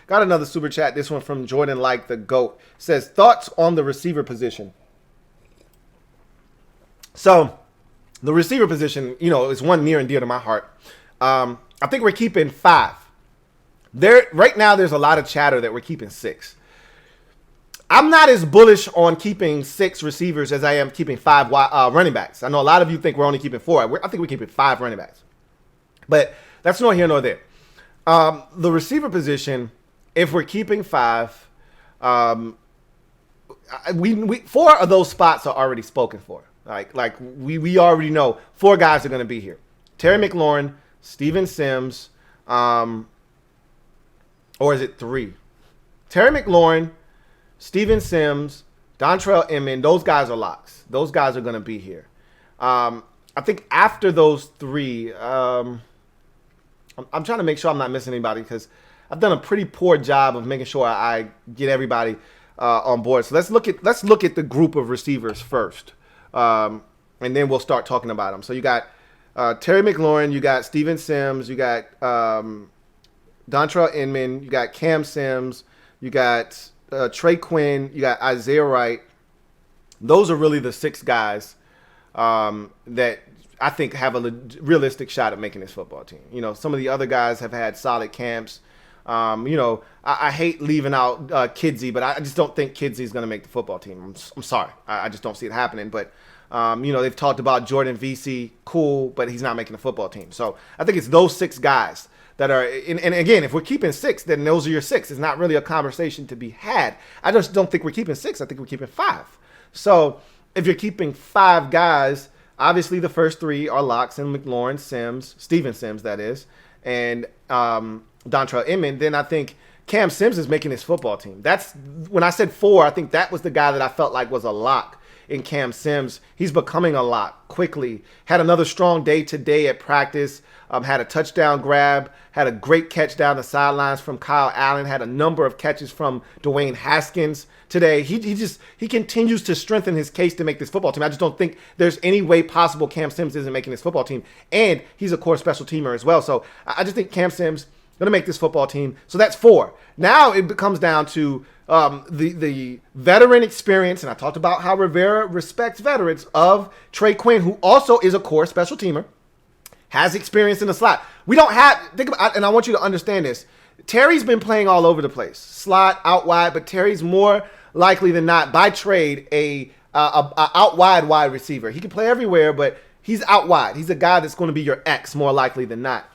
Got another super chat. This one from Jordan Like the GOAT. Says, thoughts on the receiver position. So, the receiver position, is one near and dear to my heart. I think we're keeping 5. Right now, there's a lot of chatter that we're keeping 6. I'm not as bullish on keeping 6 receivers as I am keeping 5 running backs. I know a lot of you think we're only keeping 4. I think we're keeping 5 running backs. But that's nor here nor there. The receiver position, if we're keeping 5, 4 of those spots are already spoken for. We already know 4 guys are going to be here. Terry McLaurin, Steven Sims, or is it 3? Terry McLaurin, Steven Sims, Dontrell Inman, those guys are locks. Those guys are going to be here. I think after those 3, I'm trying to make sure I'm not missing anybody because I've done a pretty poor job of making sure I get everybody on board. So let's look at the group of receivers first, and then we'll start talking about them. So you got Terry McLaurin, you got Steven Sims, you got Dontrell Inman, you got Cam Sims, you got Trey Quinn, you got Isaiah Wright. Those are really the 6 guys that I think have a realistic shot at making this football team. Some of the other guys have had solid camps. I hate leaving out Kidsey, but I just don't think Kidsey is going to make the football team. I'm sorry. I just don't see it happening. But, they've talked about Jordan Vesey, cool, but he's not making the football team. So I think it's those 6 guys that are, and again, if we're keeping 6, then those are your 6. It's not really a conversation to be had. I just don't think we're keeping 6. I think we're keeping 5. So if you're keeping 5 guys, obviously the first 3 are locks and McLaurin, Sims, Steven Sims, that is, and Dontrell Inman. Then I think Cam Sims is making his football team. That's when I said 4, I think that was the guy that I felt like was a lock in Cam Sims. He's becoming a lock quickly. Had another strong day today at practice. Had a touchdown grab, had a great catch down the sidelines from Kyle Allen, had a number of catches from Dwayne Haskins today. He continues to strengthen his case to make this football team. I just don't think there's any way possible Cam Sims isn't making this football team. And he's a core special teamer as well. So I just think Cam Sims going to make this football team. So that's 4. Now it comes down to the veteran experience, and I talked about how Rivera respects veterans, of Trey Quinn, who also is a core special teamer, has experience in the slot. We don't have, and I want you to understand this, Terry's been playing all over the place, slot, out wide, but Terry's more likely than not, by trade, a out wide receiver. He can play everywhere, but he's out wide. He's a guy that's going to be your X more likely than not.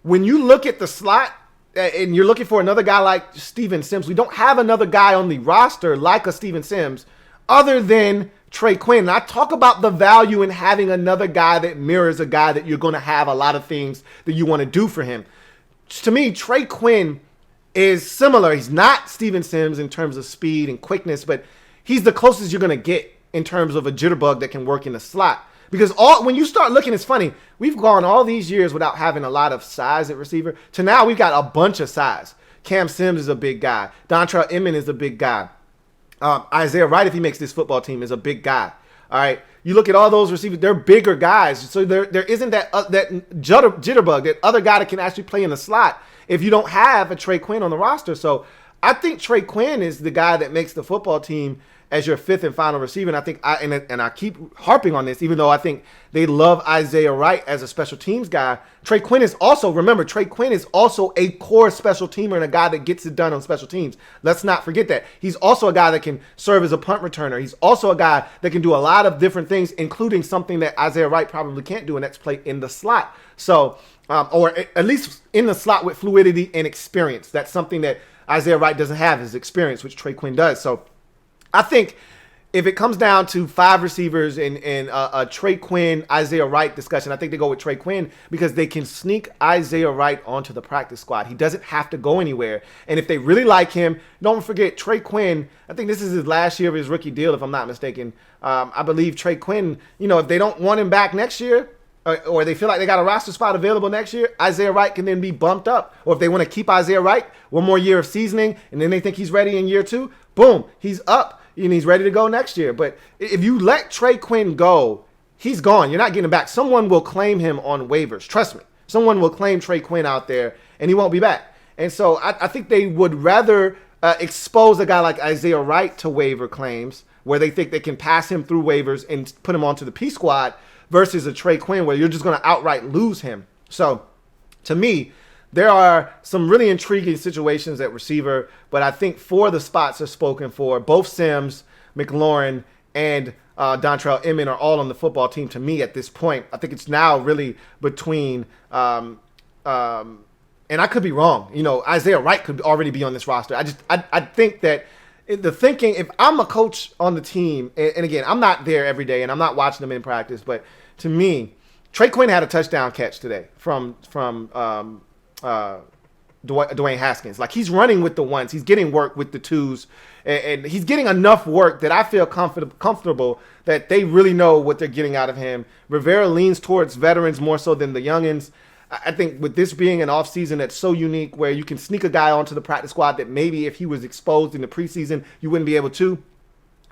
When you look at the slot, and you're looking for another guy like Steven Sims, we don't have another guy on the roster like a Steven Sims other than Trey Quinn. And I talk about the value in having another guy that mirrors a guy that you're going to have a lot of things that you want to do for him. To me, Trey Quinn is similar. He's not Steven Sims in terms of speed and quickness, but he's the closest you're going to get in terms of a jitterbug that can work in the slot. Because when you start looking, it's funny. We've gone all these years without having a lot of size at receiver. To now, we've got a bunch of size. Cam Sims is a big guy. Dontrell Inman is a big guy. Isaiah Wright, if he makes this football team, is a big guy. All right. You look at all those receivers; they're bigger guys. So there isn't that jitterbug, that other guy that can actually play in the slot if you don't have a Trey Quinn on the roster. So I think Trey Quinn is the guy that makes the football team as your 5th and final receiver. And I think I keep harping on this, even though I think they love Isaiah Wright as a special teams guy. Trey Quinn is also a core special teamer and a guy that gets it done on special teams. Let's not forget that. He's also a guy that can serve as a punt returner. He's also a guy that can do a lot of different things, including something that Isaiah Wright probably can't do, and that's play in the slot. So, or at least in the slot with fluidity and experience. That's something that Isaiah Wright doesn't have, his experience, which Trey Quinn does. So I think if it comes down to 5 receivers and a Trey Quinn, Isaiah Wright discussion, I think they go with Trey Quinn because they can sneak Isaiah Wright onto the practice squad. He doesn't have to go anywhere. And if they really like him, don't forget Trey Quinn. I think this is his last year of his rookie deal, if I'm not mistaken. I believe Trey Quinn, if they don't want him back next year, or they feel like they got a roster spot available next year, Isaiah Wright can then be bumped up. Or if they want to keep Isaiah Wright, one more year of seasoning, and then they think he's ready in year 2, boom, he's up. And he's ready to go next year. But if you let Trey Quinn go, he's gone. You're not getting him back. Someone will claim him on waivers. Trust me. Someone will claim Trey Quinn out there, and he won't be back. And so I think they would rather expose a guy like Isaiah Wright to waiver claims where they think they can pass him through waivers and put him onto the P squad versus a Trey Quinn where you're just going to outright lose him. So to me, there are some really intriguing situations at receiver, but I think 4 of the spots are spoken for. Both Sims, McLaurin, and Dontrell Inman are all on the football team to me at this point. I think it's now really between, and I could be wrong. Isaiah Wright could already be on this roster. I think that the thinking, if I'm a coach on the team, and again, I'm not there every day and I'm not watching them in practice, but to me, Trey Quinn had a touchdown catch today from Dwayne Haskins. Like, he's running with the ones, he's getting work with the twos, and he's getting enough work that I feel comfortable that they really know what they're getting out of him. Rivera leans towards veterans more so than the youngins. I think with this being an offseason that's so unique where you can sneak a guy onto the practice squad that maybe if he was exposed in the preseason, you wouldn't be able to.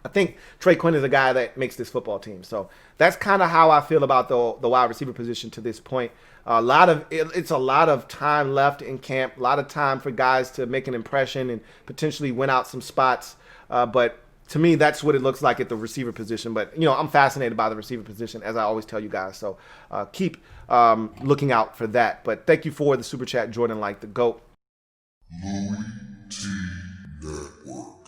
I think Trey Quinn is a guy that makes this football team. So that's kind of how I feel about the wide receiver position to this point. It's a lot of time left in camp, a lot of time for guys to make an impression and potentially win out some spots. But to me, that's what it looks like at the receiver position. But, I'm fascinated by the receiver position, as I always tell you guys. So keep looking out for that. But thank you for the super chat, Jordan, like the GOAT. LouieTeeNetwork.